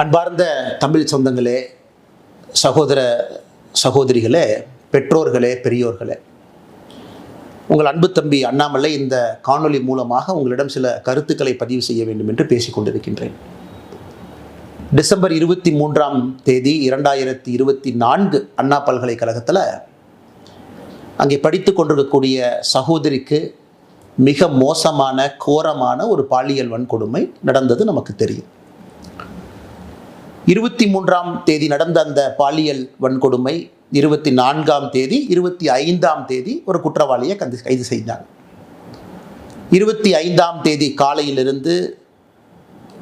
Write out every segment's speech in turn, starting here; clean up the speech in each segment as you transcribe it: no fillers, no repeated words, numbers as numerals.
அன்பார்ந்த தமிழ் சொந்தங்களே, சகோதர சகோதரிகளே, பெற்றோர்களே, பெரியோர்களே, உங்கள் அன்பு தம்பி அண்ணாமலை இந்த காணொளி மூலமாக உங்களிடம் சில கருத்துக்களை பதிவு செய்ய வேண்டும் என்று பேசிக் கொண்டிருக்கின்றேன். டிசம்பர் 23ஆம் தேதி 2024 அண்ணா பல்கலைக்கழகத்தில் அங்கே படித்து கொண்டிருக்கக்கூடிய சகோதரிக்கு மிக மோசமான கோரமான ஒரு பாலியல் வன்கொடுமை நடந்தது நமக்கு தெரியும். 23ஆம் தேதி நடந்த அந்த பாலியல் வன்கொடுமை 24ஆம் தேதி 25ஆம் தேதி ஒரு குற்றவாளியை கைது செய்தாங்க. 25ஆம் தேதி காலையிலிருந்து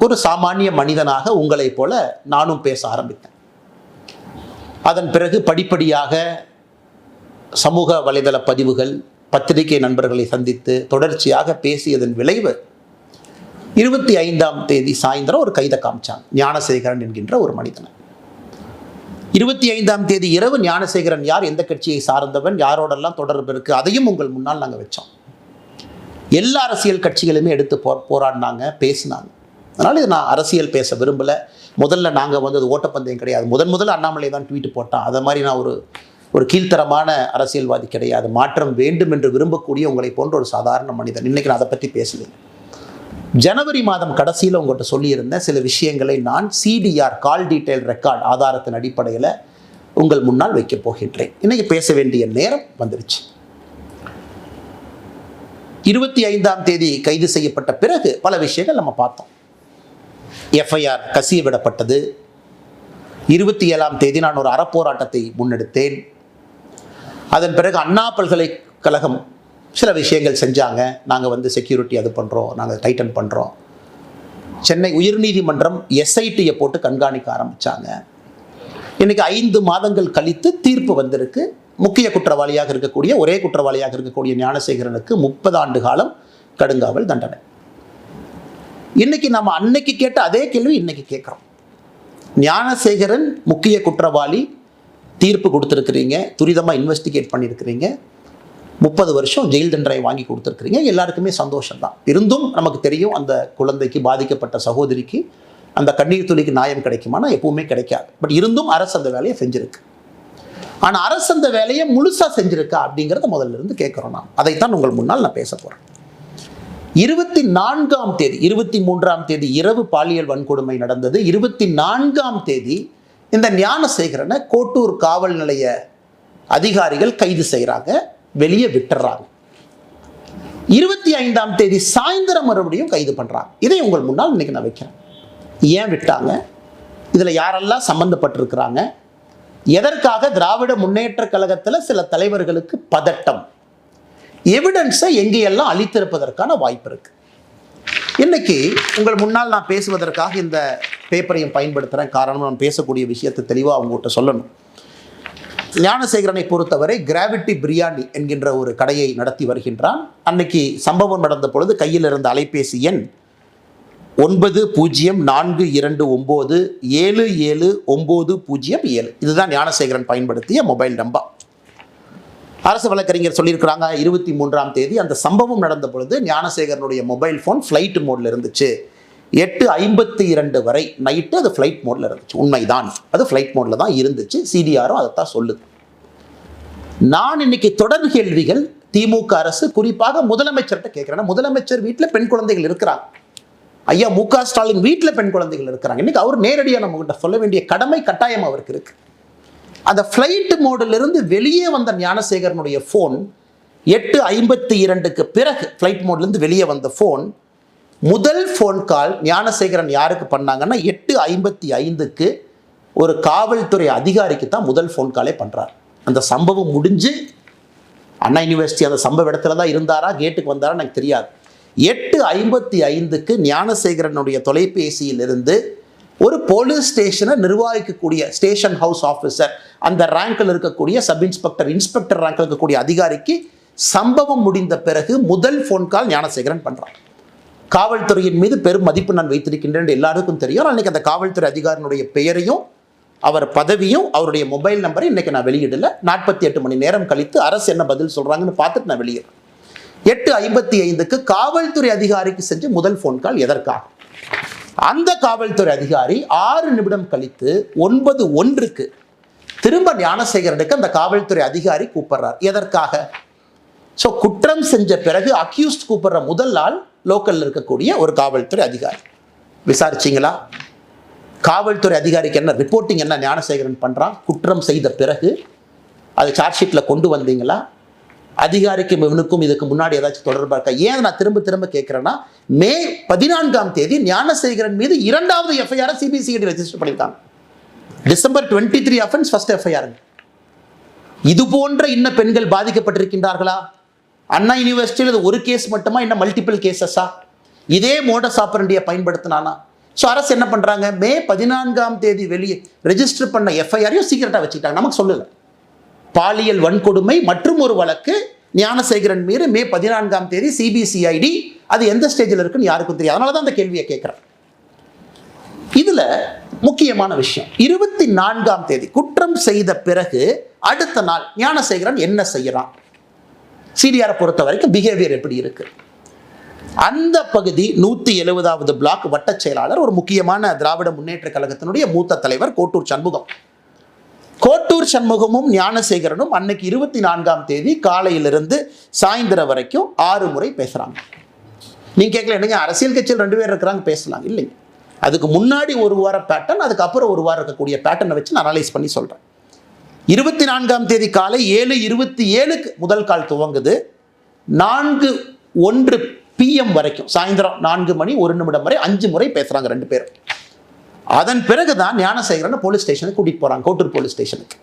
ஒரு சாமானிய மனிதனாக உங்களைப் போல நானும் பேச ஆரம்பித்தேன். அதன் பிறகு படிப்படியாக சமூக வலைதள பதிவுகள், பத்திரிகை நண்பர்களை சந்தித்து தொடர்ச்சியாக பேசியதன் விளைவு 25ஆம் தேதி சாயந்தரம் ஒரு கைதை காமிச்சாங்க, ஞானசேகரன் என்கின்ற ஒரு மனிதனை. 25ஆம் தேதி இரவு ஞானசேகரன் யார், எந்த கட்சியை சார்ந்தவன், யாரோடெல்லாம் தொடர்பு இருக்குது, அதையும் உங்கள் முன்னால் நாங்கள் வச்சோம். எல்லா அரசியல் கட்சிகளுமே எடுத்து போராடினாங்க, பேசினாங்க. அதனால் இது நான் அரசியல் பேச விரும்பலை. முதல்ல நாங்கள் அது ஓட்டப்பந்தயம் கிடையாது. முதல்ல அண்ணாமலை தான் ட்வீட் போட்டான். அதை மாதிரி நான் ஒரு கீழ்த்தரமான அரசியல்வாதி கிடையாது. மாற்றம் வேண்டும் என்று விரும்பக்கூடிய உங்களை போன்ற ஒரு சாதாரண மனிதன். இன்றைக்கி நான் அதை பற்றி பேசலை. ஜனவரி மாதம் கடைசியில் உங்கள்கிட்ட சொல்லியிருந்த சில விஷயங்களை நான் CDR கால் டீட்டெயில் ரெக்கார்ட் ஆதாரத்தின் அடிப்படையில் உங்கள் முன்னால் வைக்கப் போகின்றேன். இன்றைக்கி பேச வேண்டிய நேரம் வந்துருச்சு. 25ஆம் தேதி கைது செய்யப்பட்ட பிறகு பல விஷயங்கள் நம்ம பார்த்தோம். FIR கசிய விடப்பட்டது. 27ஆம் தேதி நான் ஒரு அறப்போராட்டத்தை முன்னெடுத்தேன். அதன் பிறகு அண்ணா பல்கலைக்கழகம் சில விஷயங்கள் செஞ்சாங்க. நாங்கள் செக்யூரிட்டி அது பண்ணுறோம், நாங்கள் டைட்டன் பண்ணுறோம். சென்னை உயர்நீதிமன்றம் SITயை போட்டு கண்காணிக்க ஆரம்பித்தாங்க. இன்றைக்கி 5 மாதங்கள் கழித்து தீர்ப்பு வந்திருக்கு. முக்கிய குற்றவாளியாக இருக்கக்கூடிய, ஒரே குற்றவாளியாக இருக்கக்கூடிய ஞானசேகரனுக்கு 30 ஆண்டு காலம் கடுங்காவல் தண்டனை. இன்றைக்கி நம்ம அன்னைக்கு கேட்ட அதே கேள்வி இன்றைக்கி கேட்குறோம். ஞானசேகரன் முக்கிய குற்றவாளி, தீர்ப்பு கொடுத்துருக்குறீங்க, துரிதமாக இன்வெஸ்டிகேட் பண்ணியிருக்கிறீங்க, 30 வருஷம் ஜெயில் தண்டனை வாங்கி கொடுத்துருக்குறீங்க. எல்லாருக்குமே சந்தோஷம்தான். இருந்தும் நமக்கு தெரியும் அந்த குழந்தைக்கு, பாதிக்கப்பட்ட சகோதரிக்கு அந்த கண்ணீர் துளிக்கு நியாயம் கிடைக்குமானா எப்பவுமே கிடைக்காது. பட் இருந்தும் அரசு அந்த வேலையை செஞ்சுருக்கு. ஆனால் அரசு அந்த வேலையை முழுசாக செஞ்சுருக்கா அப்படிங்கிறத முதல்ல இருந்து கேட்குறோம். நான் அதைத்தான் உங்கள் முன்னால் நான் பேச போகிறேன். 24ஆம் தேதி 23ஆம் தேதி இரவு பாலியல் வன்கொடுமை நடந்தது. 24ஆம் தேதி இந்த ஞானசேகரனை கோட்டூர் காவல் நிலைய அதிகாரிகள் கைது செய்கிறாங்க, வெளியே விட்டுறாங்க. 25ஆம் தேதி சாயந்தரம் மறுபடியும் கைது பண்ணுறாங்க. இதை உங்கள் முன்னால் இன்னைக்கு நான் வைக்கிறேன். ஏன் விட்டாங்க, இதில் யாரெல்லாம் சம்பந்தப்பட்டிருக்கிறாங்க, எதற்காக திராவிட முன்னேற்ற கழகத்தில் சில தலைவர்களுக்கு பதட்டம், எவிடன்ஸை எங்கேயெல்லாம் அளித்திருப்பதற்கான வாய்ப்பு இருக்கு. இன்னைக்கு உங்கள் முன்னால் நான் பேசுவதற்காக இந்த பேப்பரையும் பயன்படுத்துகிறேன். காரணம், நான் பேசக்கூடிய விஷயத்தை தெளிவாக அவங்ககிட்ட சொல்லணும். ஞானசேகரனை பொறுத்தவரை கிராவிட்டி பிரியாணி என்கின்ற ஒரு கடையை நடத்தி வருகின்றான். அன்னைக்கு சம்பவம் நடந்த பொழுது கையில் இருந்த அலைபேசி எண் 9042977907. இதுதான் ஞானசேகரன் பயன்படுத்திய மொபைல் நம்பர். அரசு வழக்கறிஞர் சொல்லியிருக்கிறாங்க, 23ஆம் தேதி அந்த சம்பவம் நடந்த பொழுது ஞானசேகரனுடைய மொபைல் ஃபோன் ஃப்ளைட் மோடில் இருந்துச்சு. 8:52 வரை நைட்டு அது ஃப்ளைட் மோடில் இருந்துச்சு. உண்மைதான், அது ஃப்ளைட் மோடில் தான் இருந்துச்சு. CDRம் அதைத்தான் சொல்லுது. நான் இன்னைக்கு தொடர் கேள்விகள் திமுக அரசு, குறிப்பாக முதலமைச்சர்கிட்ட கேட்குறேன். முதலமைச்சர் வீட்டில் பெண் குழந்தைகள் இருக்கிறாங்க. ஐயா மு க ஸ்டாலின் வீட்டில் பெண் குழந்தைகள் இருக்கிறாங்க. இன்னைக்கு அவர் நேரடியாக நம்மகிட்ட சொல்ல வேண்டிய கடமை கட்டாயம் அவருக்கு இருக்கு. அந்த ஃப்ளைட் மோடிலிருந்து வெளியே வந்த ஞானசேகரனுடைய ஃபோன் 8:52க்கு பிறகு ஃப்ளைட் மோட்லேருந்து வெளியே வந்த ஃபோன், முதல் ஃபோன் கால் ஞானசேகரன் யாருக்கு பண்ணாங்கன்னா 8:55க்கு ஒரு காவல்துறை அதிகாரிக்கு தான் முதல் ஃபோன் காலே பண்ணுறார். அந்த சம்பவம் முடிஞ்சு அண்ணா யூனிவர்சிட்டி அந்த சம்பவ இடத்துல தான் இருந்தாரா, கேட்டுக்கு வந்தாரா எனக்கு தெரியாது. 8:55க்கு ஞானசேகரனுடைய தொலைபேசியிலிருந்து ஒரு போலீஸ் ஸ்டேஷனை நிர்வகிக்கக்கூடிய ஸ்டேஷன் ஹவுஸ் ஆஃபீஸர், அந்த ரேங்கில் இருக்கக்கூடிய சப் இன்ஸ்பெக்டர், இன்ஸ்பெக்டர் ரேங்கில் இருக்கக்கூடிய அதிகாரிக்கு சம்பவம் முடிந்த பிறகு முதல் ஃபோன் கால் ஞானசேகரன் பண்ணுறார். காவல்துறையின் மீது பெரும் மதிப்பு நான் வைத்திருக்கின்றேன் எல்லாருக்கும் தெரியும். அன்றைக்கி அந்த காவல்துறை அதிகாரினுடைய பெயரையும் அவர் பதவியும் அவருடைய மொபைல் நம்பரை இன்றைக்கி நான் வெளியிடலை. 48 மணி நேரம் கழித்து அரசு என்ன பதில் சொல்கிறாங்கன்னு பார்த்துட்டு நான் வெளியிடுறேன். 8:55க்கு காவல்துறை அதிகாரிக்கு செஞ்ச முதல் ஃபோன் கால் எதற்காக? அந்த காவல்துறை அதிகாரி 6 நிமிடம் கழித்து 9:01 திரும்ப ஞானசேகரனுக்கு அந்த காவல்துறை அதிகாரி கூப்பிடுறார். எதற்காக? ஸோ குற்றம் செஞ்ச பிறகு அக்யூஸ்ட் கூப்பிடுற முதல் ஆள் லோக்கல்ல இருக்கக்கூடிய ஒரு காவல்துறை அதிகாரி. விசாரிச்சிங்களா? காவல்துறை அதிகாரிக்கு என்ன ரிப்போர்ட்டிங், என்ன ஞானசேகரன் பண்றான்? குற்றம் செய்த பிறகு அது சார்ஜ் ஷீட்ல கொண்டு வந்தீங்களா? அதிகாரிக்கும் இவனுக்கும் இதுக்கு முன்னாடி ஏதாச்சும் தொடர்பா இருக்கா? ஏன் நான் திரும்ப திரும்ப கேட்கிறேன்னா, மே 14 ஞானசேகரன் மீது 2வது எஃப்ஐஆர் சிபிசிஐடி ரெஜிஸ்டர் பண்ணியிருக்காங்க. December 23 offence, first FIR. இது போன்ற இன்ன பெண்கள் பாதிக்கப்பட்டிருக்கின்றார்களா? அண்ணா யூனிவர்சிட்டியில் ஒரு கேஸ் மட்டுமா, இன்னும் மல்டிபிள் கேசஸா? இதே மோடஸ் ஆபரண்டியை பயன்படுத்தினானா? ஸோ அரசு என்ன பண்றாங்க, மே 14 வெளியே ரெஜிஸ்டர் பண்ண எஃப்ஐஆரையும் சீக்கிரட்டா வச்சுக்கிட்டாங்க. நமக்கு சொல்லல. பாலியல் வன்கொடுமை மற்றும் ஒரு வழக்கு ஞானசேகரன் மீது மே 14 சிபிசிஐடி, அது எந்த ஸ்டேஜில் இருக்குன்னு யாருக்கும் தெரியாது. அதனால தான் அந்த கேள்வியை கேட்கிறேன். இதுல முக்கியமான விஷயம், 24 குற்றம் செய்த பிறகு அடுத்த நாள் ஞானசேகரன் என்ன செய்யறான்? சிடிஆரை பொறுத்த வரைக்கும் பிஹேவியர் எப்படி இருக்கு? அந்த பகுதி 170வது பிளாக் வட்ட செயலாளர், ஒரு முக்கியமான திராவிட முன்னேற்ற கழகத்தினுடைய மூத்த தலைவர் கோட்டூர் சண்முகம். கோட்டூர் சண்முகமும் ஞானசேகரனும் அன்னைக்கு 24 காலையிலிருந்து சாயந்தரம் வரைக்கும் 6 முறை பேசுறாங்க. நீங்க கேட்கல, என்னங்க அரசியல் கட்சியில் 2 பேர் இருக்கிறாங்க, பேசலாம். இல்லைங்க, அதுக்கு முன்னாடி ஒரு வார பேட்டர்ன், அதுக்கப்புறம் ஒரு வாரம் இருக்கக்கூடிய பேட்டர்னை வச்சு நான் அனலைஸ் பண்ணி சொல்றேன். 24 காலை 7:27 முதல் கால் துவங்குது. 4:01 PM வரைக்கும், சாயந்தரம் 4 மணி 1 நிமிடம் வரை 5 முறை பேசுறாங்க 2 பேரும். அதன் பிறகுதான் ஞானசேகரனை போலீஸ் ஸ்டேஷனுக்கு கூட்டிட்டு போறாங்க, கோட்டூர் போலீஸ் ஸ்டேஷனுக்கு.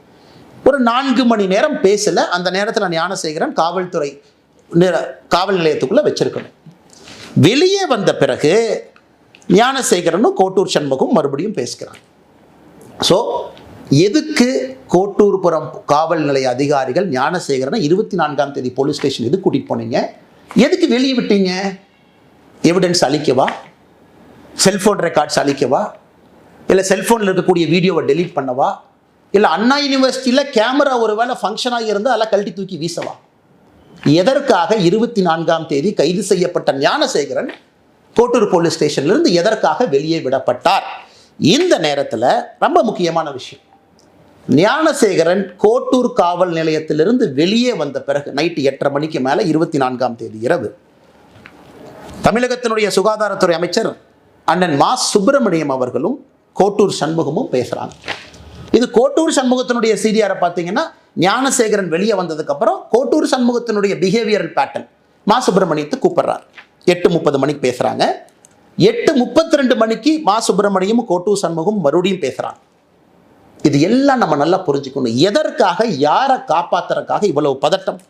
ஒரு 4 மணி நேரம் பேசல. அந்த நேரத்தில் ஞானசேகரன் காவல் நிலையத்துக்குள்ள வச்சிருக்கணும். வெளியே வந்த பிறகு ஞானசேகரனும் கோட்டூர் சண்முகம் மறுபடியும் பேசுகிறாங்க. ஸோ எதுக்கு கோட்டூர்புரம் காவல் நிலைய அதிகாரிகள் ஞானசேகரனை 24 போலீஸ் ஸ்டேஷன் எதுக்கு கூட்டிட்டு போனீங்க? எதுக்கு வெளியே விட்டீங்க? எவிடன்ஸ் அளிக்கவா? செல்போன் ரெக்கார்ட்ஸ் அளிக்கவா? இல்லை செல்போனில் இருக்கக்கூடிய வீடியோவை டெலீட் பண்ணவா? இல்லை அண்ணா யூனிவர்சிட்டியில் கேமரா ஒரு வேளை ஃபங்க்ஷன் ஆகியிருந்தால் அதெல்லாம் கழட்டி தூக்கி வீசவா? எதற்காக 24 கைது செய்யப்பட்ட ஞானசேகரன் கோட்டூர் போலீஸ் ஸ்டேஷன்லேருந்து எதற்காக வெளியே விடப்பட்டார்? இந்த நேரத்தில் ரொம்ப முக்கியமான விஷயம், ஞானசேகரன் கோட்டூர் காவல் நிலையத்திலிருந்து வெளியே வந்த பிறகு நைட்டு 8:30 மணிக்கு மேலே 24 இரவு தமிழகத்தினுடைய சுகாதாரத்துறை அமைச்சர் அண்ணன் மா சுப்பிரமணியம் அவர்களும் கோட்டூர் சண்முகமும் பேசுகிறாங்க. இது கோட்டூர் சண்முகத்தினுடைய சிடிஆரை பார்த்தீங்கன்னா, ஞானசேகரன் வெளியே வந்ததுக்கு அப்புறம் கோட்டூர் சண்முகத்தினுடைய பிஹேவியரல் பேட்டர்ன் மா சுப்பிரமணியத்தை கூப்பிடுறார். 8:30 மணிக்கு பேசுறாங்க. 8:32 மணிக்கு மா சுப்பிரமணியமும் கோட்டூர் சண்முகம் மறுபடியும் பேசுறாங்க. இது எல்லாம் நம்ம நல்லா புரிஞ்சுக்கணும். எதற்காக, யாரை காப்பாத்துறதுக்காக இவ்வளவு பதட்டம்?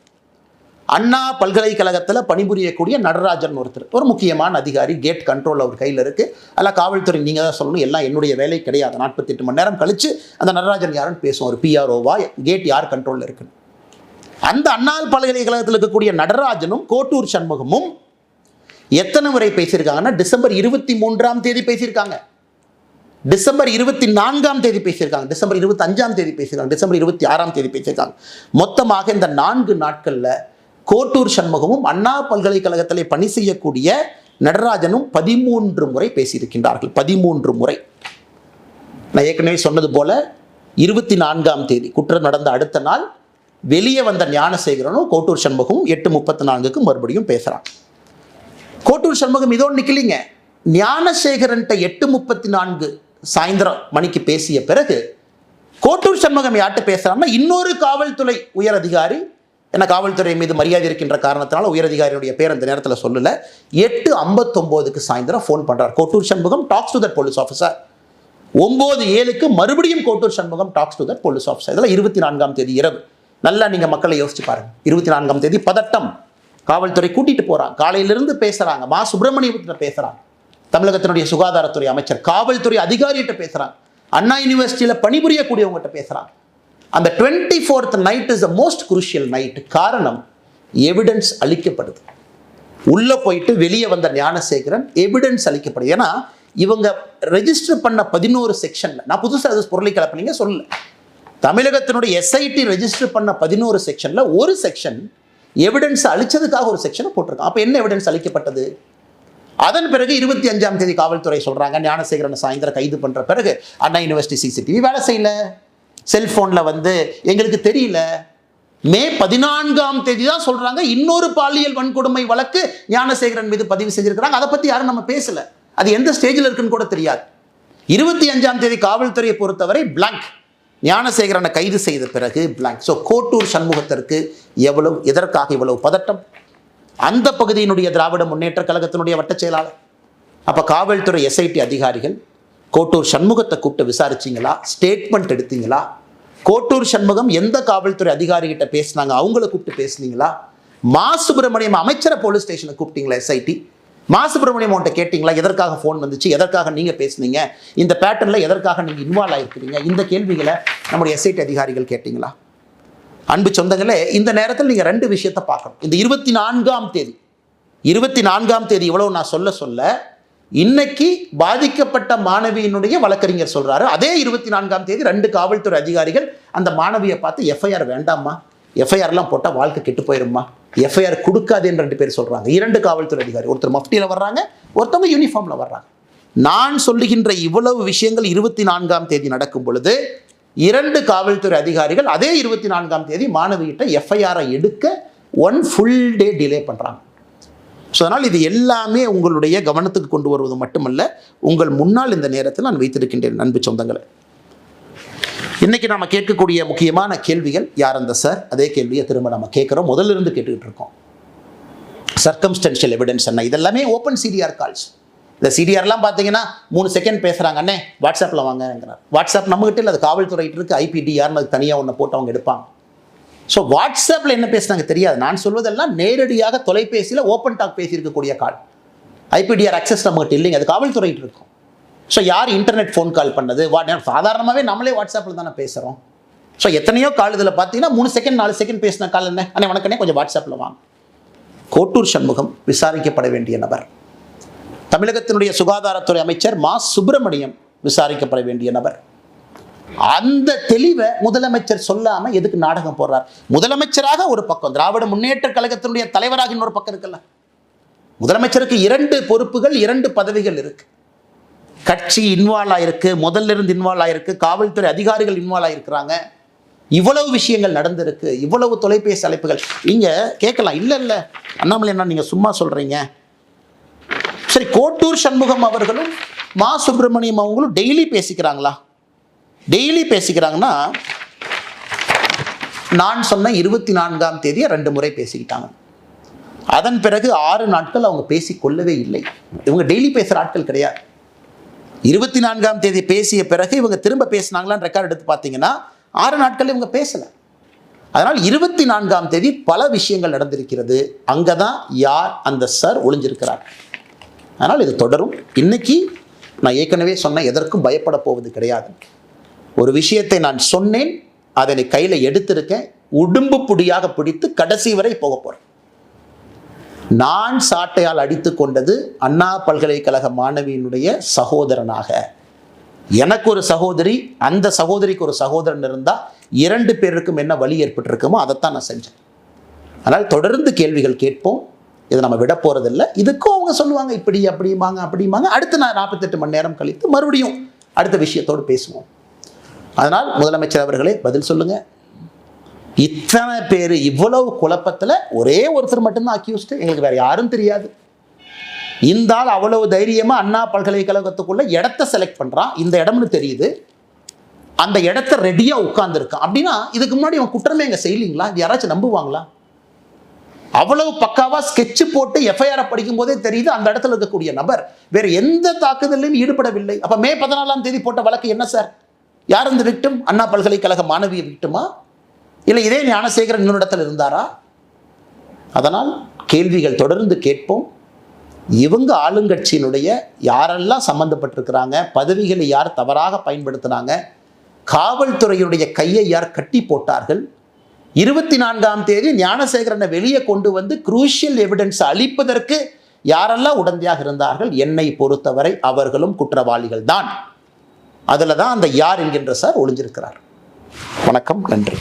அண்ணா பல்கலைக்கழகத்தில் பணிபுரியக்கூடிய நடராஜன் ஒருத்தர், ஒரு முக்கியமான அதிகாரி, கேட் கண்ட்ரோல் அவர் கையில் இருக்கு. அதெல்லாம் காவல்துறை நீங்க தான் சொல்லணும், எல்லாம் என்னுடைய வேலை கிடையாது. 48 மணி நேரம் கழிச்சு அந்த நடராஜன் யாருன்னு பேசுவோம். ஒரு PROவா, கேட் யார் கண்ட்ரோலில் இருக்குன்னு. அந்த அண்ணா பல்கலைக்கழகத்தில் இருக்கக்கூடிய நடராஜனும் கோட்டூர் சண்முகமும் எத்தனை முறை பேசியிருக்காங்கன்னா, டிசம்பர் 23 பேசியிருக்காங்க, டிசம்பர் 24 பேசியிருக்காங்க, டிசம்பர் 25 பேசியிருக்காங்க, டிசம்பர் 26 பேசியிருக்காங்க. மொத்தமாக இந்த 4 நாட்கள்ல கோட்டூர் சண்முகமும் அண்ணா பல்கலைக்கழகத்திலே பணி செய்யக்கூடிய நடராஜனும் 13 முறை பேசியிருக்கின்றார்கள். 13 முறை. நான் ஏற்கனவே சொன்னது போல 24 குற்றம் நடந்த அடுத்த நாள் வெளியே வந்த ஞானசேகரனும் கோட்டூர் சண்முகமும் 8:34 மறுபடியும் பேசுறாங்க. கோட்டூர் சண்முகம் இதோடு நிக்கலிங்க. ஞானசேகரன்ட்ட 8:34 சாயந்தரம் மணிக்கு பேசிய பிறகு கோட்டூர் சண்முகம் யார்கிட்ட பேசுறாங்கன்னா, இன்னொரு காவல்துறை உயர் அதிகாரி, ஏன்னா காவல்துறை மீது மரியாதை இருக்கின்ற காரணத்தினால உயர் அதிகாரியுடைய பேர் அந்த நேரத்தில் சொல்லல, 8:59 சாயந்தரம் ஃபோன் பண்றார் Kottur Shanmugam, tax to that police officer. 9:07 மறுபடியும் Kottur Shanmugam tax to that police officer. இதெல்லாம் 24 இரவு. நல்லா நீங்க மக்களை யோசிச்சு பாருங்க. 24 பதட்டம், காவல்துறை கூட்டிட்டு போறாங்க, காலையிலிருந்து பேசுறாங்க, மா சுப்பிரமணியத்திட்ட பேசுறாங்க, தமிழகத்தினுடைய சுகாதாரத்துறை அமைச்சர் காவல்துறை அதிகாரிகிட்ட பேசுறாங்க, அண்ணா யூனிவர்சிட்டியில் பணிபுரியக்கூடியவங்ககிட்ட பேசுறாங்க. அந்த 24th night is the most crucial night. காரணம், எவிடன்ஸ் அளிக்கப்படுது. உள்ள போயிட்டு வெளியே வந்த ஞானசேகரன் எவிடன்ஸ் அளிக்கப்படுது. ஏன்னா இவங்க ரெஜிஸ்டர் பண்ண 11 செக்ஷன்ல, நான் புதுசாக பொருளை கலப்பினீங்க சொல்லல, தமிழகத்தினுடைய SIT ரெஜிஸ்டர் பண்ண 11 செக்ஷன்ல ஒரு செக்ஷன் எவிடன்ஸ் அளிச்சதுக்காக ஒரு செக்ஷனை போட்டிருக்கான். அப்ப என்ன எவிடன்ஸ் அளிக்கப்பட்டது? அதன் பிறகு 25ஆம் தேதி காவல்துறை சொல்றாங்க ஞானசேகரன் சாயந்தரம் கைது பண்ற பிறகு அண்ணா யூனிவர்சிட்டி சிசிடிவி வேலை செய்யல, செல்போன்ல எங்களுக்கு தெரியல. மே 14ஆம் தேதி தான் சொல்றாங்க இன்னொரு பாலியல் வன்கொடுமை வழக்கு ஞானசேகரன் மீது பதிவு செஞ்சிருக்கிறாங்க. அதை பத்தி யாரும் நம்ம பேசல, அது எந்த ஸ்டேஜில் இருக்குன்னு கூட தெரியாது. 25ஆம் தேதி காவல்துறையை பொறுத்தவரை பிளாங்க். ஞானசேகரனை கைது செய்த பிறகு பிளாங்க். ஸோ கோட்டூர் சண்முகத்திற்கு எதற்காக இவ்வளவு பதட்டம்? அந்த பகுதியினுடைய திராவிட முன்னேற்ற கழகத்தினுடைய வட்ட செயலாளர். அப்ப காவல்துறை SIT அதிகாரிகள் கோட்டூர் சண்முகத்தை கூப்பிட்டு விசாரிச்சிங்களா? ஸ்டேட்மெண்ட் எடுத்தீங்களா? கோட்டூர் சண்முகம் எந்த காவல்துறை அதிகாரிகிட்ட பேசினாங்க, அவங்கள கூப்பிட்டு பேசுனீங்களா? மா சுப்பிரமணியம் அமைச்சரை போலீஸ் ஸ்டேஷனுக்கு கூப்பிட்டீங்களா? SIT மா சுப்பிரமணியம் அவன்கிட்ட கேட்டீங்களா? எதற்காக ஃபோன் வந்துச்சு, எதற்காக நீங்க பேசுனீங்க, இந்த பேட்டர்ல எதற்காக நீங்க இன்வால்வ் ஆயிருக்கிறீங்க? இந்த கேள்விகளை நம்முடைய SIT அதிகாரிகள் கேட்டீங்களா? அன்பு சொந்தங்களே, இந்த நேரத்தில் நீங்க ரெண்டு விஷயத்தை பார்க்கணும். இந்த 24ஆம் தேதி இவ்வளவு நான் சொல்ல இன்னைக்கு பாதிக்கப்பட்ட மாணவியினுடைய வழக்கறிஞர் சொல்றாரு, அதே 24ஆம் தேதி 2 காவல்துறை அதிகாரிகள் அந்த மாணவியை பார்த்து FIR வேண்டாமா, FIRலாம் போட்டா வாழ்க்கை கெட்டு போயிருமா, FIR கொடுக்காதேன்னு 2 பேர் சொல்றாங்க. 2 காவல்துறை அதிகாரி, ஒருத்தர் மஃப்டியில் வர்றாங்க, ஒருத்தவங்க யூனிஃபார்ம்ல வர்றாங்க. நான் சொல்லுகின்ற இவ்வளவு விஷயங்கள் 24ஆம் தேதி நடக்கும் பொழுது 2 காவல்துறை அதிகாரிகள் அதே 24ஆம் தேதி மாணவியிட்ட FIR எடுக்க 1 full day டிலே பண்றாங்க. ஸோ அதனால் இது எல்லாமே உங்களுடைய கவனத்துக்கு கொண்டு வருவது மட்டுமல்ல, உங்கள் முன்னால் இந்த நேரத்தில் நான் வைத்திருக்கின்றேன். அன்பு சொந்தங்களை, இன்னைக்கு நாம கேட்கக்கூடிய முக்கியமான கேள்விகள், யார் அந்த சார்? அதே கேள்வியை திரும்ப நம்ம கேட்கிறோம், முதல்ல இருந்து கேட்டுக்கிட்டு இருக்கோம். சர்க்கம்ஸ்டன்ஷியல் எவிடன்ஸ் என்ன? இதெல்லாமே ஓப்பன் CDR கால்ஸ். இந்த CDRலாம் பார்த்தீங்கன்னா 3 செகண்ட் பேசுகிறாங்க, அண்ணே வாட்ஸ்அப்பில் வாங்கிறார். வாட்ஸ்அப் நம்மகிட்ட இல்லை, அது காவல்துறையிட்டு இருக்கு. IPDRன்னு அது தனியாக ஒன்று போட்டு அவங்க எடுப்பாங்க. ஸோ வாட்ஸ்அப்பில் என்ன பேசுனாங்க தெரியாது. நான் சொல்வதெல்லாம் நேரடியாக தொலைபேசியில் ஓப்பன் டாக் பேசியிருக்கக்கூடிய கால். IPDR அக்சஸ் நம்மகிட்ட இல்லைங்க, அது காவல்துறையிட்டு இருக்கும். ஸோ யார் இன்டர்நெட் ஃபோன் கால் பண்ணது? சாதாரணமாகவே நம்மளே வாட்ஸ்அப்பில் தானே பேசுகிறோம். ஸோ எத்தனையோ கால் இதில் பார்த்தீங்கன்னா 3 செகண்ட் 4 செகண்ட் பேசின கால் என்ன, அண்ணே வணக்கண்ணே கொஞ்சம் வாட்ஸ்அப்பில் வாங்க. கோட்டூர் சண்முகம் விசாரிக்கப்பட வேண்டிய நபர். தமிழகத்தினுடைய சுகாதாரத்துறை அமைச்சர் மா சுப்பிரமணியம் விசாரிக்கப்பட வேண்டிய நபர். அந்த தெளிவை முதலமைச்சர் சொல்லாம எதுக்கு நாடகம் போடுறார்? முதலமைச்சராக ஒரு பக்கம், திராவிட முன்னேற்ற கழகத்தினுடைய தலைவராக இன்னொரு பக்கம் இருக்குல்ல. முதலமைச்சருக்கு 2 பொறுப்புகள், 2 பதவிகள் இருக்கு. கட்சி இன்வால்வ் ஆயிருக்கு, முதல்ல இருந்து இன்வால்வ் ஆயிருக்கு, காவல்துறை அதிகாரிகள் இன்வால்வ் ஆயிருக்கிறாங்க. இவ்வளவு விஷயங்கள் நடந்திருக்கு, இவ்வளவு தொலைபேசி அழைப்புகள். நீங்க கேட்கலாம், இல்ல அண்ணாமலை என்ன நீங்க சும்மா சொல்றீங்க? சரி, கோட்டூர் சண்முகம் அவர்களும் மா சுப்பிரமணியம் அவங்களும் டெய்லி பேசிக்கிறாங்களா? டெய்லி பேசிக்கிறாங்கன்னா, நான் சொன்ன 24ஆம் தேதியை 2 முறை பேசிக்கிட்டாங்க. அதன் பிறகு 6 நாட்கள் அவங்க பேசிக்கொள்ளவே இல்லை. இவங்க டெய்லி பேசுகிற ஆட்கள் கிடையாது. 24ஆம் தேதி பேசிய பிறகு இவங்க திரும்ப பேசினாங்களான்னு ரெக்கார்ட் எடுத்து பார்த்தீங்கன்னா 6 நாட்கள் இவங்க பேசலை. அதனால் 24ஆம் தேதி பல விஷயங்கள் நடந்திருக்கிறது. அங்கே தான் யார் அந்த சார் ஒளிஞ்சிருக்கிறார். அதனால் இது தொடரும். இன்னைக்கு நான் ஏற்கனவே சொன்ன எதற்கும் பயப்பட போவது கிடையாது. ஒரு விஷயத்தை நான் சொன்னேன், அதனை கையில் எடுத்திருக்கேன், உடும்பு புடியாக பிடித்து கடைசி வரை போக போறேன். நான் சாட்டையால் அடித்து கொண்டது அண்ணா பல்கலைக்கழக மாணவியினுடைய சகோதரனாக. எனக்கு ஒரு சகோதரி, அந்த சகோதரிக்கு ஒரு சகோதரன் இருந்தால் 2 பேருக்கும் என்ன வழி ஏற்பட்டிருக்குமோ அதைத்தான் நான் செஞ்சேன். அதனால் தொடர்ந்து கேள்விகள் கேட்போம். இதை நம்ம விட போறதில்லை. இதுக்கும் அவங்க சொல்லுவாங்க இப்படி அப்படிம்பாங்க. அடுத்து நான் 48 மணி நேரம் கழித்து மறுபடியும் அடுத்த விஷயத்தோடு பேசுவோம். அதனால் முதலமைச்சர் அவர்களே பதில் சொல்லுங்க. இத்தனை பேர் இவ்வளவு குழப்பத்தில் ஒரே ஒருத்தர் மட்டும்தான் அக்யூஸ்ட், எங்களுக்கு வேற யாரும் தெரியாது. இந்த ஆள் அவ்வளவு தைரியமா அண்ணா பல்கலைக்கழகத்துக்குள்ள இடத்த செலக்ட் பண்றான், இந்த இடம்னு தெரியுது, அந்த இடத்த ரெடியா உட்கார்ந்து இருக்கான். அப்படின்னா இதுக்கு முன்னாடி அவன் குற்றமே எங்க செய்யலீங்களா? யாராச்சும் நம்புவாங்களா? அவ்வளவு பக்காவா ஸ்கெட்ச் போட்டு FIR படிக்கும் போதே தெரியுது அந்த இடத்துல இருக்கக்கூடிய நபர் வேற எந்த தாக்குதலையும் ஈடுபடவில்லை. அப்ப மே 14ஆம் தேதி போட்ட வழக்கு என்ன சார்? யார் இந்த விக்டிம்? அண்ணா பல்கலைக்கழக மாணவிய விக்டிமா, இல்லை இதே ஞானசேகரன் இன்னொரு இடத்துல இருந்தாரா? அதனால் கேள்விகள் தொடர்ந்து கேட்போம். இவங்க ஆளுங்கட்சியினுடைய யாரெல்லாம் சம்பந்தப்பட்டிருக்கிறாங்க, பதவிகளை யார் தவறாக பயன்படுத்தினாங்க, காவல்துறையுடைய கையை யார் கட்டி போட்டார்கள், 24ஆம் தேதி ஞானசேகரனை வெளியே கொண்டு வந்து குரூஷியல் எவிடன்ஸ் அளிப்பதற்கு யாரெல்லாம் உடந்தையாக இருந்தார்கள், என்னை பொறுத்தவரை அவர்களும் குற்றவாளிகள் தான். அதில் தான் அந்த யார் என்கின்ற சார் ஒளிஞ்சிருக்கிறார். வணக்கம், நன்றி.